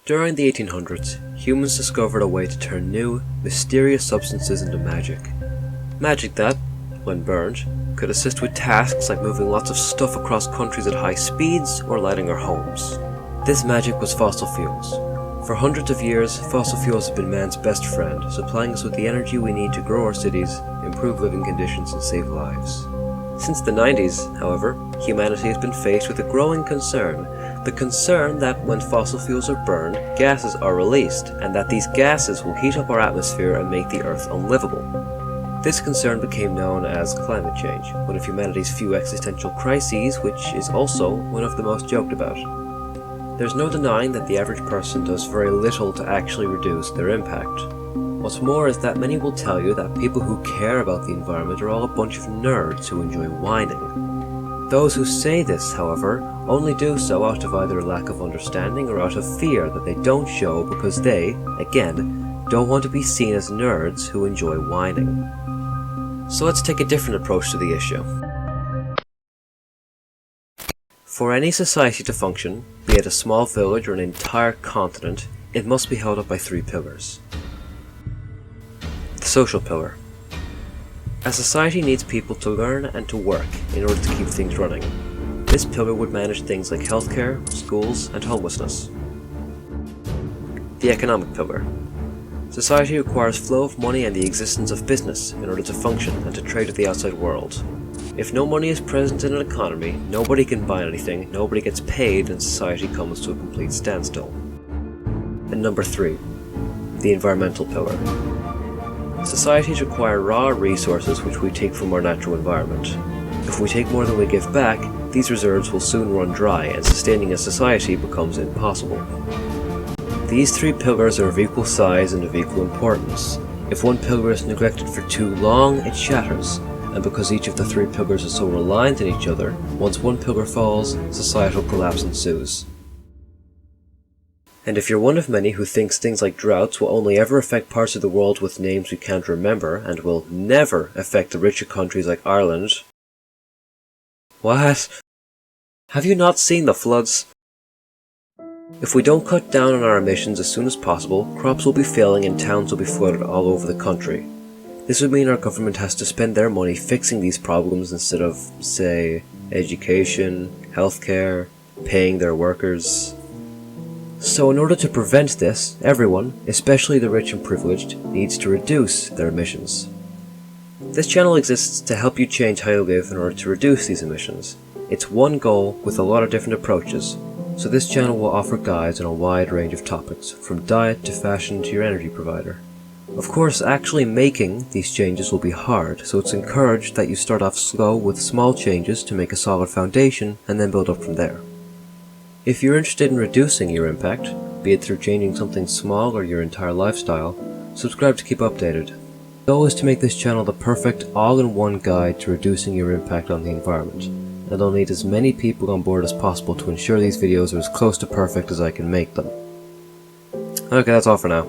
During the 1800s, humans discovered a way to turn new, mysterious substances into magic. Magic that, when burned, could assist with tasks like moving lots of stuff across countries at high speeds or lighting our homes. This magic was fossil fuels. For hundreds of years, fossil fuels have been man's best friend, supplying us with the energy we need to grow our cities, improve living conditions, and save lives. Since the 90s, however, humanity has been faced with a growing concern. The concern that when fossil fuels are burned, gases are released, and that these gases will heat up our atmosphere and make the Earth unlivable. This concern became known as climate change, one of humanity's few existential crises, which is also one of the most joked about. There's no denying that the average person does very little to actually reduce their impact. What's more is that many will tell you that people who care about the environment are all a bunch of nerds who enjoy whining. Those who say this, however, only do so out of either a lack of understanding or out of fear that they don't show because they, again, don't want to be seen as nerds who enjoy whining. So let's take a different approach to the issue. For any society to function, be it a small village or an entire continent, it must be held up by three pillars. The social pillar. A society needs people to learn and to work in order to keep things running. This pillar would manage things like healthcare, schools, and homelessness. The economic pillar. Society requires flow of money and the existence of business in order to function and to trade with the outside world. If no money is present in an economy, nobody can buy anything, nobody gets paid, and society comes to a complete standstill. And number 3. The environmental pillar. Societies require raw resources which we take from our natural environment. If we take more than we give back, these reserves will soon run dry and sustaining a society becomes impossible. These three pillars are of equal size and of equal importance. If one pillar is neglected for too long, it shatters, and because each of the three pillars is so reliant on each other, once one pillar falls, societal collapse ensues. And if you're one of many who thinks things like droughts will only ever affect parts of the world with names we can't remember, and will never affect the richer countries like Ireland... What? Have you not seen the floods? If we don't cut down on our emissions as soon as possible, crops will be failing and towns will be flooded all over the country. This would mean our government has to spend their money fixing these problems instead of, say, education, healthcare, paying their workers. So in order to prevent this, everyone, especially the rich and privileged, needs to reduce their emissions. This channel exists to help you change how you live in order to reduce these emissions. It's one goal with a lot of different approaches, so this channel will offer guides on a wide range of topics, from diet to fashion to your energy provider. Of course, actually making these changes will be hard, so it's encouraged that you start off slow with small changes to make a solid foundation and then build up from there. If you're interested in reducing your impact, be it through changing something small or your entire lifestyle, subscribe to keep updated. The goal is to make this channel the perfect all-in-one guide to reducing your impact on the environment, and I'll need as many people on board as possible to ensure these videos are as close to perfect as I can make them. Okay, that's all for now.